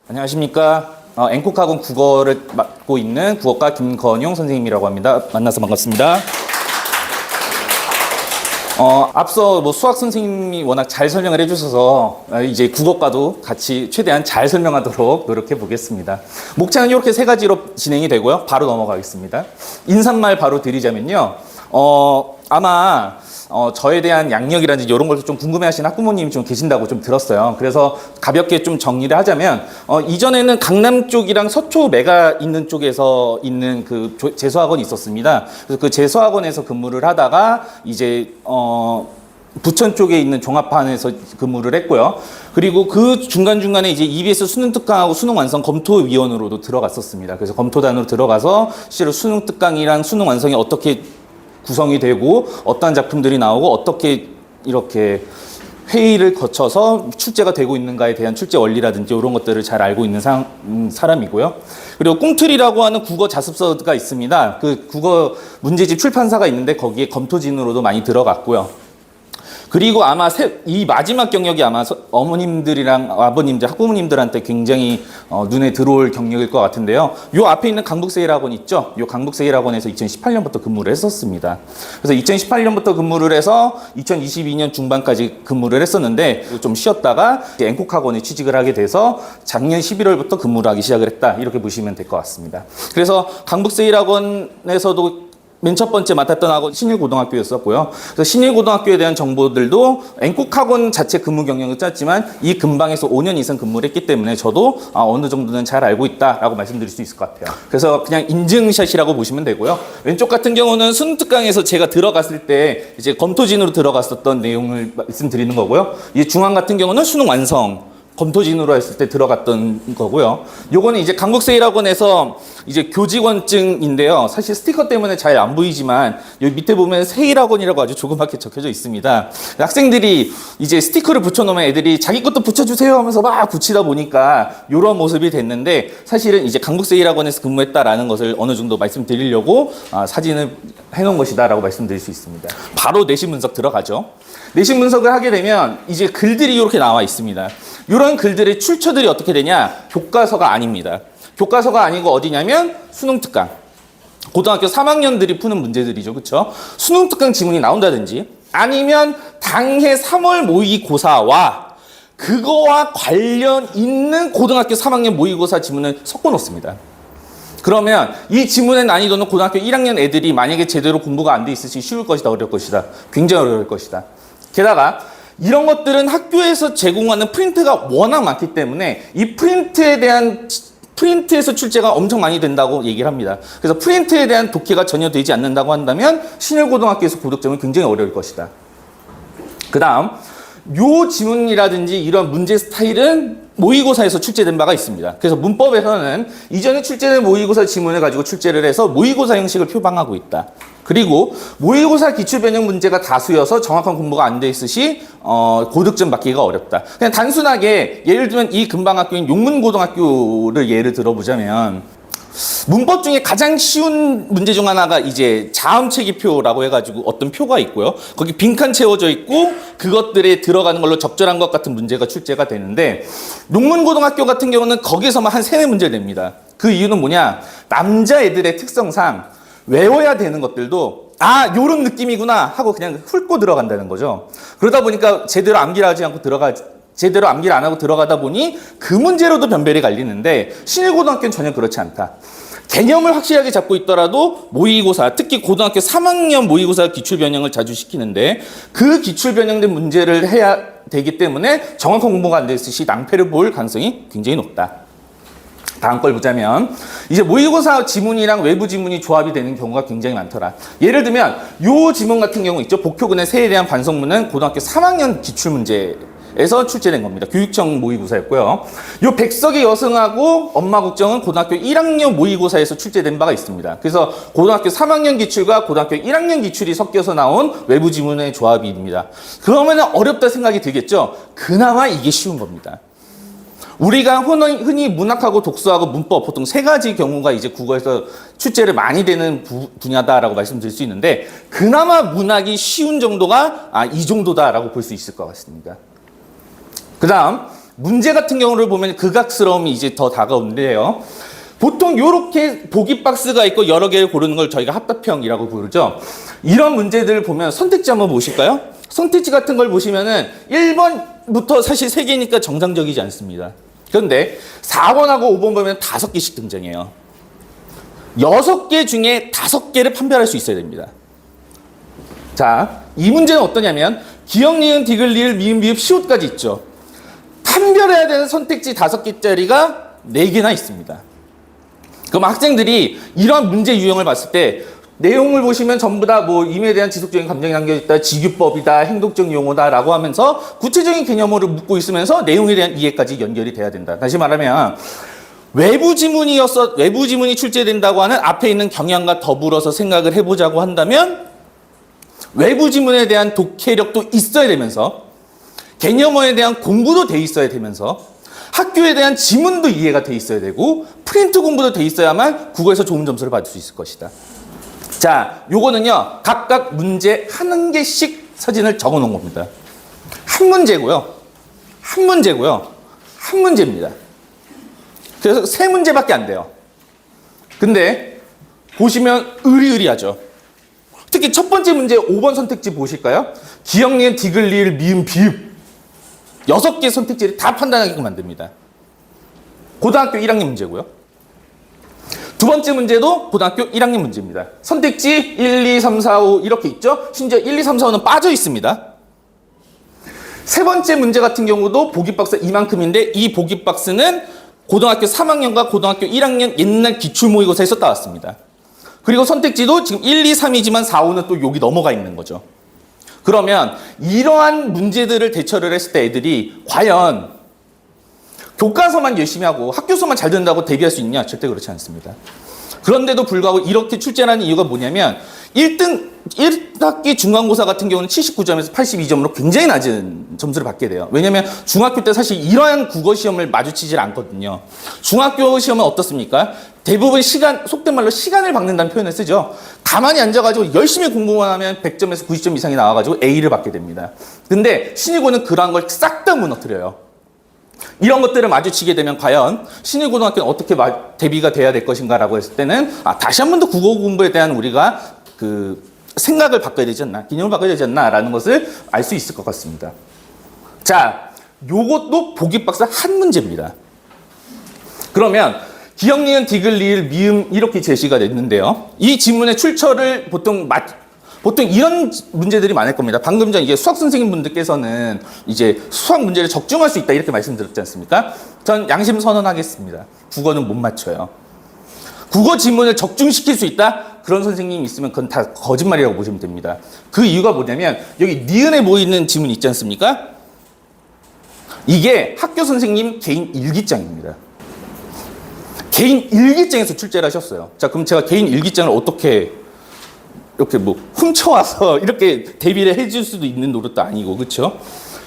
안녕하십니까. 앵콕학원 국어를 맡고 있는 국어과 김건용 선생님이라고 합니다. 만나서 반갑습니다. 앞서 수학 선생님이 워낙 잘 설명을 해주셔서 이제 국어과도 같이 최대한 잘 설명하도록 노력해 보겠습니다. 목차는 이렇게 세 가지로 진행이 되고요. 바로 넘어가겠습니다. 인사말 바로 드리자면요. 아마 저에 대한 양력이라든지 이런 걸 좀 궁금해하시는 학부모님이 좀 계신다고 좀 들었어요. 그래서 가볍게 좀 정리를 하자면 이전에는 강남 쪽이랑 서초매가 있는 쪽에서 있는 그 재수학원이 있었습니다. 그래서 그 재수학원에서 근무를 하다가 이제 부천 쪽에 있는 종합반에서 근무를 했고요. 그리고 그 중간중간에 이제 EBS 수능 특강하고 수능 완성 검토위원으로도 들어갔었습니다. 그래서 검토단으로 들어가서 실제로 수능 특강이랑 수능 완성이 어떻게 구성이 되고 어떠한 작품들이 나오고 어떻게 이렇게 회의를 거쳐서 출제가 되고 있는가에 대한 출제 원리라든지 이런 것들을 잘 알고 있는 사람이고요. 그리고 꽁틀이라고 하는 국어 자습서가 있습니다. 그 국어 문제집 출판사가 있는데 거기에 검토진으로도 많이 들어갔고요. 그리고 아마 이 마지막 경력이 아마 어머님들이랑 아버님들, 학부모님들한테 굉장히 눈에 들어올 경력일 것 같은데요. 요 앞에 있는 강북세일학원 있죠? 요 강북세일학원에서 2018년부터 근무를 했었습니다. 그래서 2018년부터 근무를 해서 2022년 중반까지 근무를 했었는데 좀 쉬었다가 앵콕학원에 취직을 하게 돼서 작년 11월부터 근무를 하기 시작을 했다. 이렇게 보시면 될 것 같습니다. 그래서 강북세일학원에서도 맨 첫 번째 맡았던 학원 신일고등학교였었고요. 그래서 신일고등학교에 대한 정보들도 앵콕학원 자체 근무 경력은 짧지만 이 근방에서 5년 이상 근무를 했기 때문에 저도 어느 정도는 잘 알고 있다라고 말씀드릴 수 있을 것 같아요. 그래서 그냥 인증샷이라고 보시면 되고요. 왼쪽 같은 경우는 수능 특강에서 제가 들어갔을 때 이제 검토진으로 들어갔었던 내용을 말씀드리는 거고요. 이 중앙 같은 경우는 수능 완성 검토진으로 했을 때 들어갔던 거고요. 요거는 이제 강북세일학원에서 이제 교직원증인데요. 사실 스티커 때문에 잘 안 보이지만 여기 밑에 보면 세일학원이라고 아주 조그맣게 적혀져 있습니다. 학생들이 이제 스티커를 붙여놓으면 애들이 자기 것도 붙여주세요 하면서 막 붙이다 보니까 요런 모습이 됐는데 사실은 이제 강북세일학원에서 근무했다라는 것을 어느 정도 말씀드리려고 사진을 해놓은 것이다라고 말씀드릴 수 있습니다. 바로 내신 분석 들어가죠. 내신 분석을 하게 되면 이제 글들이 이렇게 나와 있습니다. 이런 글들의 출처들이 어떻게 되냐? 교과서가 아닙니다. 교과서가 아니고 어디냐면 수능 특강. 고등학교 3학년들이 푸는 문제들이죠. 그렇죠? 수능 특강 지문이 나온다든지 아니면 당해 3월 모의고사와 그거와 관련 있는 고등학교 3학년 모의고사 지문을 섞어 놓습니다. 그러면 이 지문의 난이도는 고등학교 1학년 애들이 만약에 제대로 공부가 안 돼 있으시 쉬울 것이다, 어려울 것이다. 굉장히 어려울 것이다. 게다가 이런 것들은 학교에서 제공하는 프린트가 워낙 많기 때문에 이 프린트에서 출제가 엄청 많이 된다고 얘기를 합니다. 그래서 프린트에 대한 독해가 전혀 되지 않는다고 한다면 신일고등학교에서 고득점은 굉장히 어려울 것이다. 그 다음 요 지문이라든지 이런 문제 스타일은 모의고사에서 출제된 바가 있습니다. 그래서 문법에서는 이전에 출제된 모의고사 지문을 가지고 출제를 해서 모의고사 형식을 표방하고 있다. 그리고 모의고사 기출변형 문제가 다수여서 정확한 공부가 안 돼 있으시 고득점 받기가 어렵다. 그냥 단순하게 예를 들면 이 근방학교인 용문고등학교를 예를 들어보자면 문법 중에 가장 쉬운 문제 중 하나가 이제 자음체기표라고 해가지고 어떤 표가 있고요. 거기 빈칸 채워져 있고 그것들에 들어가는 걸로 적절한 것 같은 문제가 출제가 되는데 용문고등학교 같은 경우는 거기서만 한 3-4문제 냅니다. 그 이유는 뭐냐? 남자애들의 특성상 외워야 되는 것들도 요런 느낌이구나 하고 그냥 훑고 들어간다는 거죠. 그러다 보니까 제대로 암기를 안 하고 들어가다 보니 그 문제로도 변별이 갈리는데 신일고등학교는 전혀 그렇지 않다. 개념을 확실하게 잡고 있더라도 모의고사, 특히 고등학교 3학년 모의고사 기출변형을 자주 시키는데 그 기출변형된 문제를 해야 되기 때문에 정확한 공부가 안 됐을 시 낭패를 볼 가능성이 굉장히 높다. 다음 걸 보자면 이제 모의고사 지문이랑 외부 지문이 조합이 되는 경우가 굉장히 많더라. 예를 들면 요 지문 같은 경우 있죠. 복효근의 새에 대한 반성문은 고등학교 3학년 기출문제에서 출제된 겁니다. 교육청 모의고사였고요. 요 백석의 여승하고 엄마 국정은 고등학교 1학년 모의고사에서 출제된 바가 있습니다. 그래서 고등학교 3학년 기출과 고등학교 1학년 기출이 섞여서 나온 외부 지문의 조합입니다. 그러면 어렵다 생각이 들겠죠. 그나마 이게 쉬운 겁니다. 우리가 흔히 문학하고 독서하고 문법 보통 3가지 경우가 이제 국어에서 출제를 많이 되는 분야다라고 말씀드릴 수 있는데 그나마 문학이 쉬운 정도가 이 정도다라고 볼 수 있을 것 같습니다. 그 다음 문제 같은 경우를 보면 극악스러움이 이제 더 다가오는데요. 보통 이렇게 보기 박스가 있고 여러 개를 고르는 걸 저희가 합답형이라고 부르죠. 이런 문제들을 보면 선택지 한번 보실까요? 선택지 같은 걸 보시면은 1번부터 사실 3개니까 정상적이지 않습니다. 그런데 4번하고 5번 보면 5개씩 등장해요. 6개 중에 5개를 판별할 수 있어야 됩니다. 자, 이 문제는 어떠냐면 기역, 니은, 디귿, 리을, 미음, 비읍, 시옷까지 있죠. 판별해야 되는 선택지 5개짜리가 4개나 있습니다. 그럼 학생들이 이러한 문제 유형을 봤을 때 내용을 보시면 전부 다 뭐 임에 대한 지속적인 감정이 담겨있다, 직유법이다, 행동적 용어다라고 하면서 구체적인 개념으로 묻고 있으면서 내용에 대한 이해까지 연결이 돼야 된다. 다시 말하면 외부 지문이 출제된다고 하는 앞에 있는 경향과 더불어서 생각을 해보자고 한다면 외부 지문에 대한 독해력도 있어야 되면서 개념어에 대한 공부도 돼 있어야 되면서 학교에 대한 지문도 이해가 돼 있어야 되고 프린트 공부도 돼 있어야만 국어에서 좋은 점수를 받을 수 있을 것이다. 자, 요거는요 각각 문제 한 개씩 사진을 적어 놓은 겁니다. 한 문제고요. 한 문제입니다. 그래서 3문제밖에 안 돼요. 근데 보시면 의리의리하죠. 특히 첫 번째 문제 5번 선택지 보실까요? 기역, 니은, 디귿, 리을, 미음, 비읍 6개 선택지를 다 판단하게끔 만듭니다. 고등학교 1학년 문제고요. 두 번째 문제도 고등학교 1학년 문제입니다. 선택지 1, 2, 3, 4, 5 이렇게 있죠. 심지어 1, 2, 3, 4, 5는 빠져 있습니다. 세 번째 문제 같은 경우도 보기박스 이만큼인데 이 보기박스는 고등학교 3학년과 고등학교 1학년 옛날 기출모의고사에서 따왔습니다. 그리고 선택지도 지금 1, 2, 3이지만 4, 5는 또 여기 넘어가 있는 거죠. 그러면 이러한 문제들을 대처를 했을 때 애들이 과연 교과서만 열심히 하고 학교서만 잘 듣는다고 대비할 수 있냐? 절대 그렇지 않습니다. 그런데도 불구하고 이렇게 출제하는 이유가 뭐냐면 1학기 중간고사 같은 경우는 79점에서 82점으로 굉장히 낮은 점수를 받게 돼요. 왜냐하면 중학교 때 사실 이러한 국어 시험을 마주치질 않거든요. 중학교 시험은 어떻습니까? 대부분 속된 말로 시간을 박는다는 표현을 쓰죠. 가만히 앉아가지고 열심히 공부만 하면 100점에서 90점 이상이 나와가지고 A를 받게 됩니다. 근데 신의고는 그러한 걸 싹 다 무너뜨려요. 이런 것들을 마주치게 되면 과연 신의고등학교는 어떻게 대비가 돼야 될 것인가라고 했을 때는 다시 한 번 더 국어 공부에 대한 우리가 그 생각을 바꿔야 되지 않나, 개념을 바꿔야 되지 않나라는 것을 알 수 있을 것 같습니다. 자, 요것도 보기박스 한 문제입니다. 그러면 기역, 니은, 디귿, 리을, 미음 이렇게 제시가 됐는데요. 이 지문의 출처를 보통 이런 문제들이 많을 겁니다. 방금 전 이게 수학 선생님 분들께서는 이제 수학 문제를 적중할 수 있다 이렇게 말씀드렸지 않습니까? 전 양심 선언하겠습니다. 국어는 못 맞춰요. 국어 지문을 적중시킬 수 있다? 그런 선생님이 있으면 그건 다 거짓말이라고 보시면 됩니다. 그 이유가 뭐냐면 여기 니은에 모이는 지문 있지 않습니까? 이게 학교 선생님 개인 일기장입니다. 개인 일기장에서 출제를 하셨어요. 자, 그럼 제가 개인 일기장을 어떻게 이렇게 뭐 훔쳐와서 이렇게 대비를 해줄 수도 있는 노릇도 아니고, 그렇죠?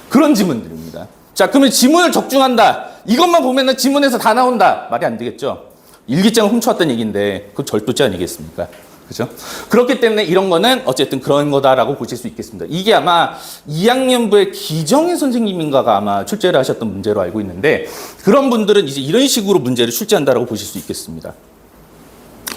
그런 지문들입니다. 자, 그러면 지문을 적중한다. 이것만 보면은 지문에서 다 나온다. 말이 안 되겠죠? 일기장을 훔쳐왔다는 얘기인데 그건 절도죄 아니겠습니까? 그죠? 그렇기 때문에 이런 거는 어쨌든 그런 거다라고 보실 수 있겠습니다. 이게 아마 2학년부의 기정인 선생님인가가 아마 출제를 하셨던 문제로 알고 있는데 그런 분들은 이제 이런 식으로 문제를 출제한다라고 보실 수 있겠습니다.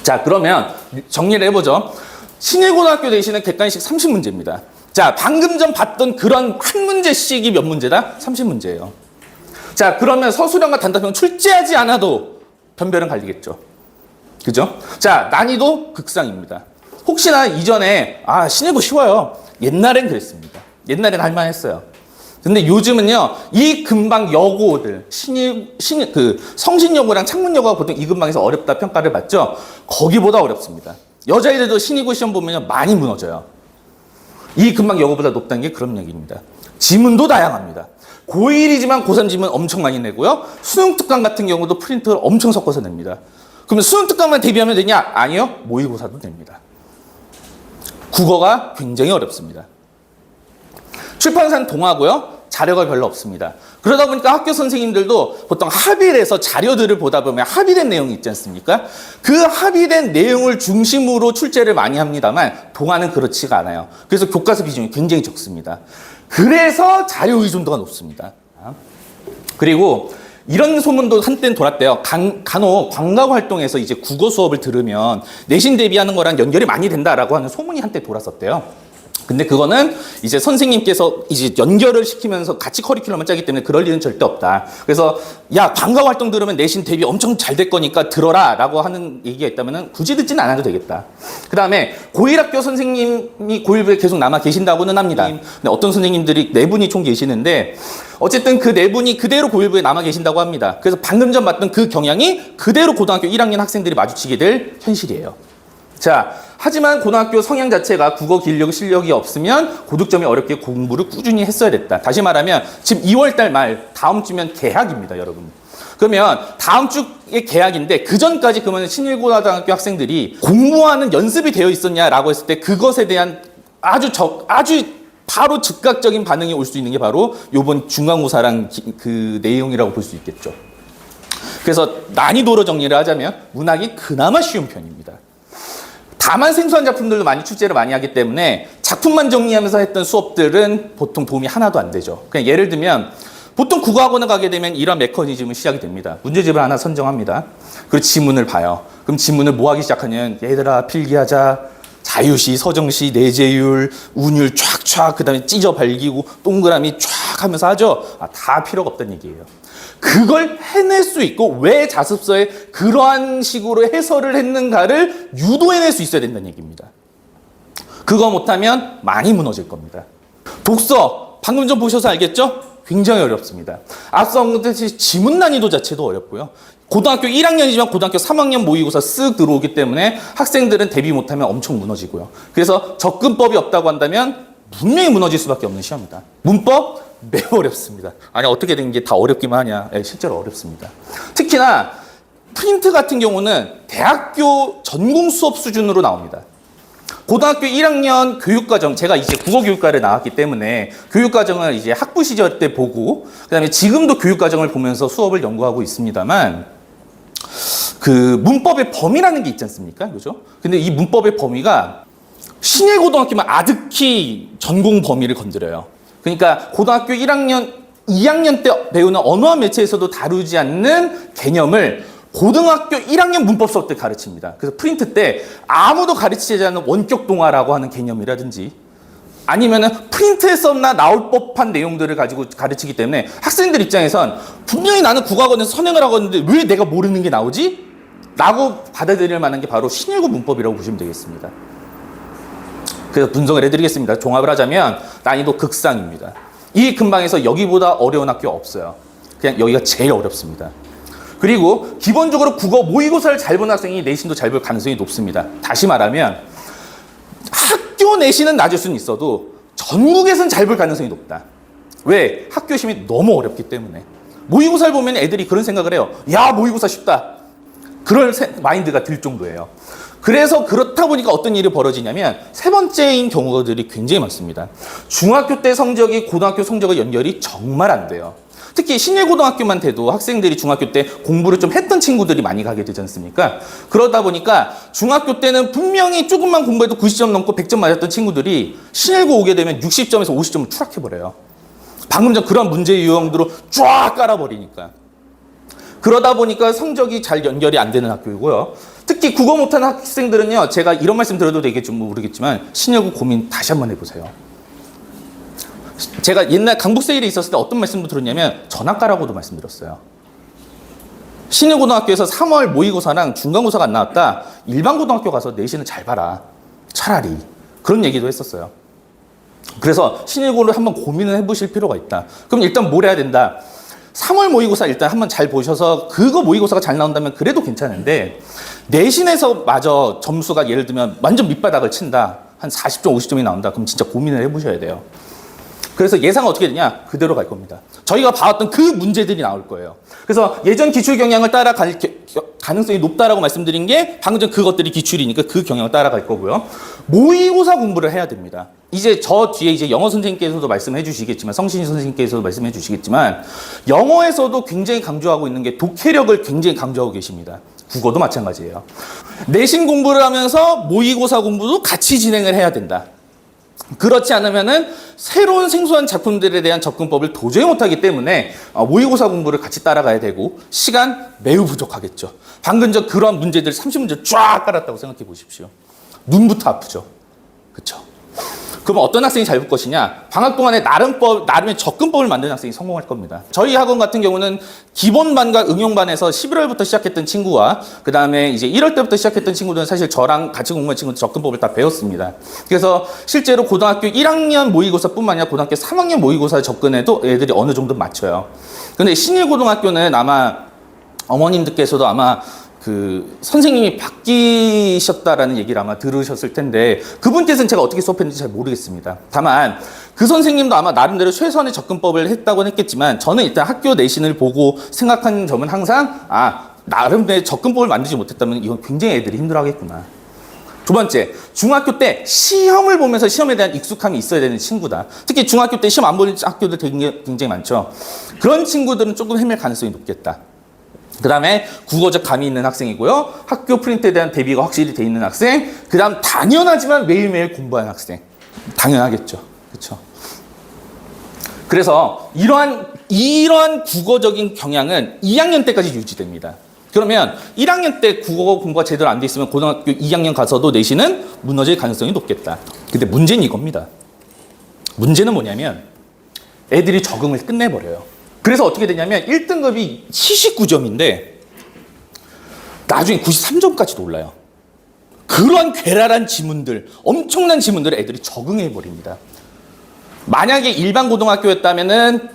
자, 그러면 정리를 해보죠. 신일고등학교 내시는 객관식 30문제입니다. 자, 방금 전 봤던 그런 한 문제씩이 몇 문제다? 30문제예요. 자, 그러면 서술형과 단답형 출제하지 않아도 변별은 갈리겠죠. 그죠? 자, 난이도 극상입니다. 혹시나 이전에 신일고 쉬워요. 옛날엔 그랬습니다. 옛날엔 할만했어요. 근데 요즘은요, 이 근방 여고들, 성신여고랑 창문여고가 보통 이 근방에서 어렵다 평가를 받죠? 거기보다 어렵습니다. 여자애들도 신의고 시험 보면 많이 무너져요. 이 근방 여고보다 높다는 게 그런 얘기입니다. 지문도 다양합니다. 고1이지만 고3 지문 엄청 많이 내고요. 수능 특강 같은 경우도 프린트를 엄청 섞어서 냅니다. 그러면 수능 특강만 대비하면 되냐? 아니요. 모의고사도 됩니다. 국어가 굉장히 어렵습니다. 출판사는 동하고요. 자료가 별로 없습니다. 그러다 보니까 학교 선생님들도 보통 합의를 해서 자료들을 보다 보면 합의된 내용이 있지 않습니까? 그 합의된 내용을 중심으로 출제를 많이 합니다만 동아는 그렇지가 않아요. 그래서 교과서 비중이 굉장히 적습니다. 그래서 자료 의존도가 높습니다. 그리고 이런 소문도 한때는 돌았대요. 간혹 방과후 활동에서 이제 국어 수업을 들으면 내신 대비하는 거랑 연결이 많이 된다라고 하는 소문이 한때 돌았었대요. 근데 그거는 이제 선생님께서 이제 연결을 시키면서 같이 커리큘럼을 짜기 때문에 그럴 일은 절대 없다. 그래서 야, 방과후 활동 들으면 내신 대비 엄청 잘 될 거니까 들어라 라고 하는 얘기가 있다면 굳이 듣지는 않아도 되겠다. 그 다음에 고1학교 선생님이 고1부에 계속 남아 계신다고는 합니다. 근데 어떤 선생님들이 4분이 총 계시는데 어쨌든 그 4분이 그대로 고1부에 남아 계신다고 합니다. 그래서 방금 전 봤던 그 경향이 그대로 고등학교 1학년 학생들이 마주치게 될 현실이에요. 자, 하지만 고등학교 성향 자체가 국어 기력 실력이 없으면 고득점이 어렵게 공부를 꾸준히 했어야 됐다. 다시 말하면 지금 2월달 말 다음 주면 개학입니다, 여러분. 그러면 다음 주에 개학인데 그 전까지 그러면 신일고등학교 학생들이 공부하는 연습이 되어 있었냐라고 했을 때 그것에 대한 아주 바로 즉각적인 반응이 올 수 있는 게 바로 이번 중간고사랑 그 내용이라고 볼 수 있겠죠. 그래서 난이도로 정리를 하자면 문학이 그나마 쉬운 편입니다. 다만 생소한 작품들도 많이 출제를 많이 하기 때문에 작품만 정리하면서 했던 수업들은 보통 도움이 하나도 안 되죠. 그냥 예를 들면 보통 국어학원을 가게 되면 이런 메커니즘은 시작이 됩니다. 문제집을 하나 선정합니다. 그리고 지문을 봐요. 그럼 지문을 뭐 하기 시작하냐면 얘들아 필기하자. 자유시, 서정시, 내재율, 운율 쫙쫙 그 다음에 찢어 발기고 동그라미 쫙 하면서 하죠. 다 필요가 없다는 얘기예요. 그걸 해낼 수 있고 왜 자습서에 그러한 식으로 해설을 했는가를 유도해낼 수 있어야 된다는 얘기입니다. 그거 못하면 많이 무너질 겁니다. 독서, 방금 전 보셔서 알겠죠? 굉장히 어렵습니다. 앞서 언급했듯이 지문 난이도 자체도 어렵고요. 고등학교 1학년이지만 고등학교 3학년 모의고사 쓱 들어오기 때문에 학생들은 대비 못하면 엄청 무너지고요. 그래서 접근법이 없다고 한다면 분명히 무너질 수밖에 없는 시험이다. 문법 매우 어렵습니다. 아니 어떻게 된 게 다 어렵기만 하냐. 실제로 어렵습니다. 특히나 프린트 같은 경우는 대학교 전공 수업 수준으로 나옵니다. 고등학교 1학년 교육과정, 제가 이제 국어교육과를 나왔기 때문에 교육과정을 이제 학부 시절 때 보고 그다음에 지금도 교육과정을 보면서 수업을 연구하고 있습니다만 그 문법의 범위라는 게 있지 않습니까? 그죠? 근데 이 문법의 범위가 신예고등학교만 아득히 전공 범위를 건드려요. 그러니까 고등학교 1학년, 2학년 때 배우는 언어와 매체에서도 다루지 않는 개념을 고등학교 1학년 문법 수업 때 가르칩니다. 그래서 프린트 때 아무도 가르치지 않는 원격 동화라고 하는 개념이라든지 아니면은 프린트에서나 나올 법한 내용들을 가지고 가르치기 때문에 학생들 입장에선 분명히 나는 국어학원에서 선행을 하고 있는데 왜 내가 모르는 게 나오지? 라고 받아들일 만한 게 바로 신일고 문법이라고 보시면 되겠습니다. 그래서 분석을 해드리겠습니다. 종합을 하자면 난이도 극상입니다. 이 근방에서 여기보다 어려운 학교 없어요. 그냥 여기가 제일 어렵습니다. 그리고 기본적으로 국어 모의고사를 잘 보는 학생이 내신도 잘 볼 가능성이 높습니다. 다시 말하면 학교 내신은 낮을 수는 있어도 전국에서는 잘 볼 가능성이 높다. 왜? 학교 시험이 너무 어렵기 때문에. 모의고사를 보면 애들이 그런 생각을 해요. 야, 모의고사 쉽다. 그럴 마인드가 들 정도예요. 그래서 그렇다 보니까 어떤 일이 벌어지냐면 세 번째인 경우들이 굉장히 많습니다. 중학교 때 성적이 고등학교 성적과 연결이 정말 안 돼요. 특히 신예고등학교만 돼도 학생들이 중학교 때 공부를 좀 했던 친구들이 많이 가게 되지 않습니까? 그러다 보니까 중학교 때는 분명히 조금만 공부해도 90점 넘고 100점 맞았던 친구들이 신예고 오게 되면 60점에서 50점을 추락해버려요. 방금 전 그런 문제 유형들로 쫙 깔아버리니까. 그러다 보니까 성적이 잘 연결이 안 되는 학교이고요. 특히 국어 못하는 학생들은요, 제가 이런 말씀 드려도 되겠지 모르겠지만 신예고 고민 다시 한번 해보세요. 제가 옛날 강북세일에 있었을 때 어떤 말씀도 들었냐면 전학가라고도 말씀드렸어요. 신예고등학교에서 3월 모의고사랑 중간고사가 안 나왔다. 일반고등학교 가서 내신을 잘 봐라. 차라리. 그런 얘기도 했었어요. 그래서 신예고를 한번 고민을 해보실 필요가 있다. 그럼 일단 뭘 해야 된다? 3월 모의고사 일단 한번 잘 보셔서 그거 모의고사가 잘 나온다면 그래도 괜찮은데 내신에서 마저 점수가 예를 들면 완전 밑바닥을 친다. 한 40점, 50점이 나온다. 그럼 진짜 고민을 해보셔야 돼요. 그래서 예상은 어떻게 되냐? 그대로 갈 겁니다. 저희가 봐왔던 그 문제들이 나올 거예요. 그래서 예전 기출 경향을 따라갈 가능성이 높다라고 말씀드린 게 방금 전 그것들이 기출이니까 그 경향을 따라갈 거고요. 모의고사 공부를 해야 됩니다. 이제 저 뒤에 이제 영어 선생님께서도 말씀해 주시겠지만, 성신이 선생님께서도 말씀해 주시겠지만, 영어에서도 굉장히 강조하고 있는 게 독해력을 굉장히 강조하고 계십니다. 국어도 마찬가지예요. 내신 공부를 하면서 모의고사 공부도 같이 진행을 해야 된다. 그렇지 않으면은 새로운 생소한 작품들에 대한 접근법을 도저히 못하기 때문에 모의고사 공부를 같이 따라가야 되고 시간 매우 부족하겠죠. 방금 전 그런 문제들 30문제 쫙 깔았다고 생각해 보십시오. 눈부터 아프죠. 그렇죠? 그럼 어떤 학생이 잘 볼 것이냐? 방학 동안에 나름의 접근법을 만드는 학생이 성공할 겁니다. 저희 학원 같은 경우는 기본반과 응용반에서 11월부터 시작했던 친구와 그 다음에 이제 1월 때부터 시작했던 친구들은 사실 저랑 같이 공부한 친구들 접근법을 다 배웠습니다. 그래서 실제로 고등학교 1학년 모의고사뿐만 아니라 고등학교 3학년 모의고사 접근에도 애들이 어느 정도 맞춰요. 근데 신일고등학교는 아마 어머님들께서도 아마 그 선생님이 바뀌셨다라는 얘기를 아마 들으셨을 텐데 그분께서는 제가 어떻게 수업했는지 잘 모르겠습니다. 다만 그 선생님도 아마 나름대로 최선의 접근법을 했다고는 했겠지만 저는 일단 학교 내신을 보고 생각하는 점은 항상 나름대로 접근법을 만들지 못했다면 이건 굉장히 애들이 힘들어하겠구나. 두 번째, 중학교 때 시험을 보면서 시험에 대한 익숙함이 있어야 되는 친구다. 특히 중학교 때 시험 안 보는 학교들 굉장히 많죠. 그런 친구들은 조금 헤맬 가능성이 높겠다. 그 다음에 국어적 감이 있는 학생이고요. 학교 프린트에 대한 대비가 확실히 돼 있는 학생. 그 다음 당연하지만 매일매일 공부하는 학생. 당연하겠죠. 그렇죠? 그래서 이러한 국어적인 경향은 2학년 때까지 유지됩니다. 그러면 1학년 때 국어 공부가 제대로 안 돼 있으면 고등학교 2학년 가서도 내신은 무너질 가능성이 높겠다. 근데 문제는 이겁니다. 문제는 뭐냐면 애들이 적응을 끝내버려요. 그래서 어떻게 되냐면 1등급이 79점인데 나중에 93점까지도 올라요. 그러한 괴랄한 지문들, 엄청난 지문들을 애들이 적응해버립니다. 만약에 일반 고등학교였다면은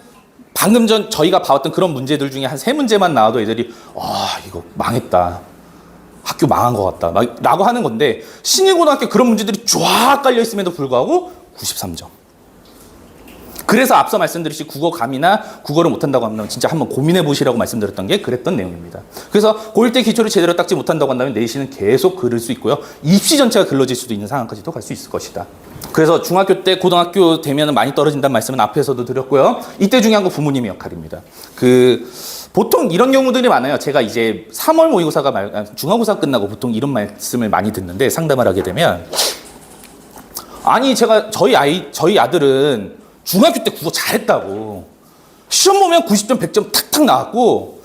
방금 전 저희가 봐왔던 그런 문제들 중에 한 3문제만 나와도 애들이 이거 망했다. 학교 망한 것 같다. 라고 하는 건데 신일고등학교 그런 문제들이 쫙 깔려있음에도 불구하고 93점. 그래서 앞서 말씀드렸듯이 국어 감이나 국어를 못한다고 하면 진짜 한번 고민해 보시라고 말씀드렸던 게 그랬던 내용입니다. 그래서 고1 때 기초를 제대로 닦지 못한다고 한다면 내신은 계속 그를 수 있고요. 입시 전체가 글러질 수도 있는 상황까지도 갈 수 있을 것이다. 그래서 중학교 때 고등학교 되면 많이 떨어진다는 말씀은 앞에서도 드렸고요. 이때 중요한 건 부모님의 역할입니다. 보통 이런 경우들이 많아요. 제가 이제 3월 모의고사가 중간고사 끝나고 보통 이런 말씀을 많이 듣는데 상담을 하게 되면 아니 저희 아들은 중학교 때 국어 잘했다고. 시험 보면 90점, 100점 탁탁 나왔고,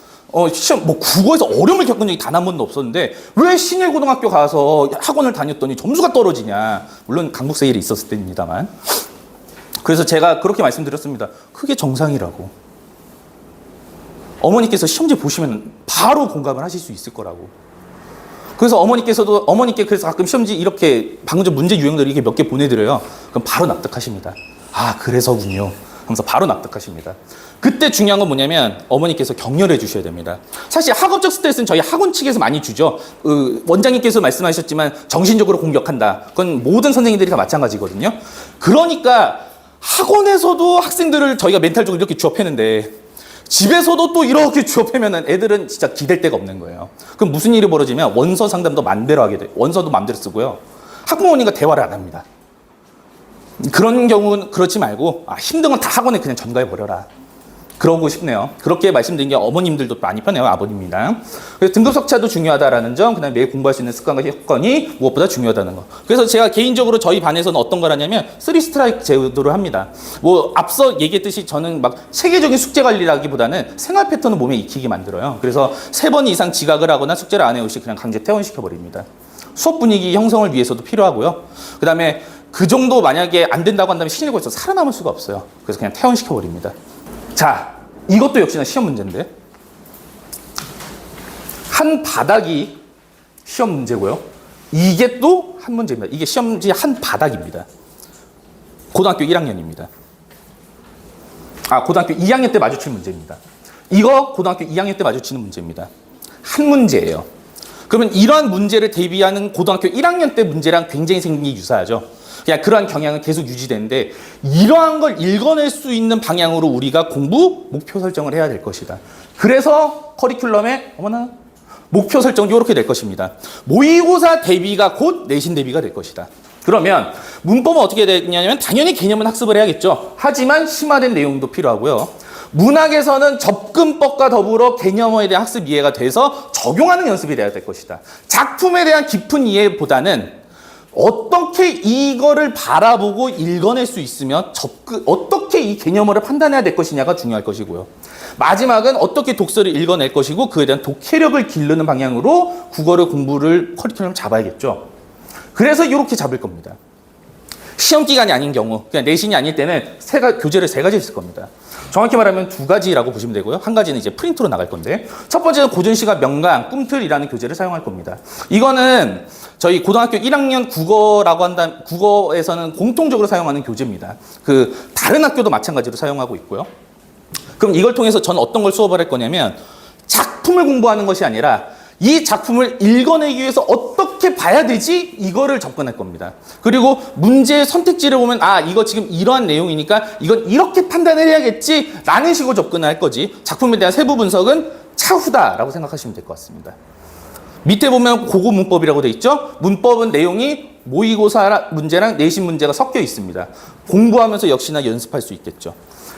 시험, 국어에서 어려움을 겪은 적이 단 한 번도 없었는데, 왜 신일고등학교 가서 학원을 다녔더니 점수가 떨어지냐. 물론 강북세일이 있었을 때입니다만. 그래서 제가 그렇게 말씀드렸습니다. 그게 정상이라고. 어머니께서 시험지 보시면 바로 공감을 하실 수 있을 거라고. 그래서 어머니께 그래서 가끔 시험지 이렇게 방금 전 문제 유형들 이렇게 몇 개 보내드려요. 그럼 바로 납득하십니다. 그래서군요. 하면서 바로 납득하십니다. 그때 중요한 건 뭐냐면 어머니께서 격려를 해주셔야 됩니다. 사실 학업적 스트레스는 저희 학원 측에서 많이 주죠. 원장님께서 말씀하셨지만 정신적으로 공격한다. 그건 모든 선생님들이 다 마찬가지거든요. 그러니까 학원에서도 학생들을 저희가 멘탈적으로 이렇게 주업했는데 집에서도 또 이렇게 주업하면 애들은 진짜 기댈 데가 없는 거예요. 그럼 무슨 일이 벌어지면 원서 상담도 맘대로 하게 돼요. 원서도 맘대로 쓰고요. 학부모님과 대화를 안 합니다. 그런 경우는 그렇지 말고 힘든 건 다 학원에 그냥 전가해 버려라. 그러고 싶네요. 그렇게 말씀드린 게 어머님들도 많이 편해요. 아버님이랑. 그래서 등급 석차도 중요하다라는 점, 그다음에 매일 공부할 수 있는 습관과 효과이 무엇보다 중요하다는 거. 그래서 제가 개인적으로 저희 반에서는 어떤 걸 하냐면 3스트라이크 제도를 합니다. 앞서 얘기했듯이 저는 막 체계적인 숙제 관리라기보다는 생활 패턴을 몸에 익히게 만들어요. 그래서 3번 이상 지각을 하거나 숙제를 안 해오시 그냥 강제 퇴원시켜 버립니다. 수업 분위기 형성을 위해서도 필요하고요. 그다음에 그 정도 만약에 안 된다고 한다면 신일고에서 살아남을 수가 없어요. 그래서 그냥 퇴원시켜 버립니다. 자, 이것도 역시나 시험 문제인데 한 바닥이 시험 문제고요. 이게 또 한 문제입니다. 이게 시험지 한 바닥입니다. 고등학교 1학년입니다. 고등학교 2학년 때 마주칠 문제입니다. 이거 고등학교 2학년 때 마주치는 문제입니다. 한 문제예요. 그러면 이러한 문제를 대비하는 고등학교 1학년 때 문제랑 굉장히 생긴 게 유사하죠. 그냥 그러한 경향은 계속 유지되는데 이러한 걸 읽어낼 수 있는 방향으로 우리가 공부 목표 설정을 해야 될 것이다. 그래서 커리큘럼에 목표 설정 이렇게 될 것입니다. 모의고사 대비가 곧 내신 대비가 될 것이다. 그러면 문법은 어떻게 되냐면 당연히 개념은 학습을 해야겠죠. 하지만 심화된 내용도 필요하고요. 문학에서는 접근법과 더불어 개념에 대한 학습 이해가 돼서 적용하는 연습이 돼야 될 것이다. 작품에 대한 깊은 이해보다는 어떻게 이거를 바라보고 읽어낼 수 있으면 어떻게 이 개념어를 판단해야 될 것이냐가 중요할 것이고요. 마지막은 어떻게 독서를 읽어낼 것이고 그에 대한 독해력을 기르는 방향으로 국어를 공부를 커리큘럼을 잡아야겠죠. 그래서 이렇게 잡을 겁니다. 시험 기간이 아닌 경우, 그냥 내신이 아닐 때는 교재를 3가지 있을 겁니다. 정확히 말하면 2가지라고 보시면 되고요. 한 가지는 이제 프린트로 나갈 건데, 첫 번째는 고전시가 명강, 꿈틀이라는 교재를 사용할 겁니다. 이거는 저희 고등학교 1학년 국어에서는 공통적으로 사용하는 교재입니다. 다른 학교도 마찬가지로 사용하고 있고요. 그럼 이걸 통해서 저는 어떤 걸 수업을 할 거냐면, 작품을 공부하는 것이 아니라 이 작품을 읽어내기 위해서 어떻게 봐야 되지? 이거를 접근할 겁니다. 그리고 문제의 선택지를 보면 이거 지금 이러한 내용이니까 이건 이렇게 판단을 해야겠지 라는 식으로 접근을 할 거지, 작품에 대한 세부 분석은 차후다라고 생각하시면 될 것 같습니다. 밑에 보면 고급 문법이라고 돼 있죠? 문법은 내용이 모의고사 문제랑 내신 문제가 섞여 있습니다. 공부하면서 역시나 연습할 수 있겠죠.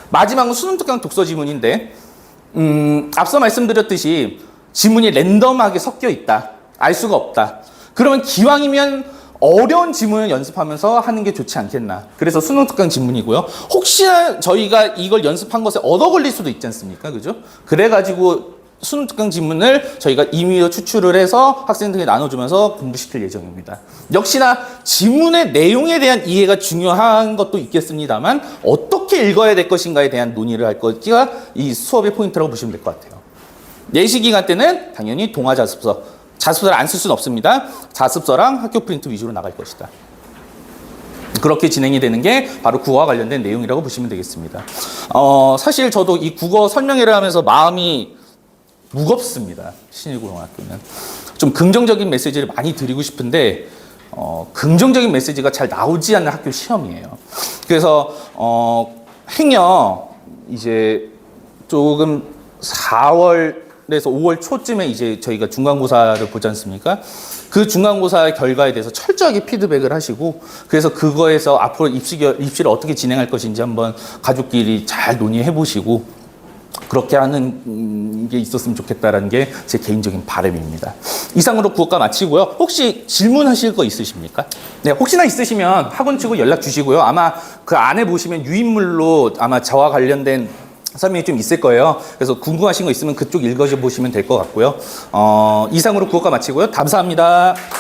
마지막은 수능 특강 독서 지문인데, 앞서 말씀드렸듯이 지문이 랜덤하게 섞여 있다. 알 수가 없다. 그러면 기왕이면 어려운 지문을 연습하면서 하는 게 좋지 않겠나. 그래서 수능 특강 지문이고요. 혹시나 저희가 이걸 연습한 것에 얻어 걸릴 수도 있지 않습니까? 그죠? 그래가지고 수능 특강 지문을 저희가 임의로 추출을 해서 학생들에게 나눠주면서 공부시킬 예정입니다. 역시나 지문의 내용에 대한 이해가 중요한 것도 있겠습니다만, 어떻게 읽어야 될 것인가에 대한 논의를 할 것이 이 수업의 포인트라고 보시면 될 것 같아요. 내시 기간 때는 당연히 동화 자습서를 안 쓸 수는 없습니다. 자습서랑 학교 프린트 위주로 나갈 것이다. 그렇게 진행이 되는 게 바로 국어와 관련된 내용이라고 보시면 되겠습니다. 사실 저도 이 국어 설명회를 하면서 마음이 무겁습니다. 신일고등학교는. 좀 긍정적인 메시지를 많이 드리고 싶은데 긍정적인 메시지가 잘 나오지 않는 학교 시험이에요. 그래서 행여 이제 조금 4월에서 5월 초쯤에 이제 저희가 중간고사를 보지 않습니까? 그 중간고사 결과에 대해서 철저하게 피드백을 하시고, 그래서 그거에서 앞으로 입시를 어떻게 진행할 것인지 한번 가족끼리 잘 논의해 보시고 그렇게 하는 게 있었으면 좋겠다라는 게 제 개인적인 바람입니다. 이상으로 국어과 마치고요. 혹시 질문하실 거 있으십니까? 네, 혹시나 있으시면 학원 측으로 연락 주시고요. 아마 그 안에 보시면 유인물로 아마 저와 관련된 설명이 좀 있을 거예요. 그래서 궁금하신 거 있으면 그쪽 읽어보시면 될 것 같고요. 이상으로 국어과 마치고요. 감사합니다.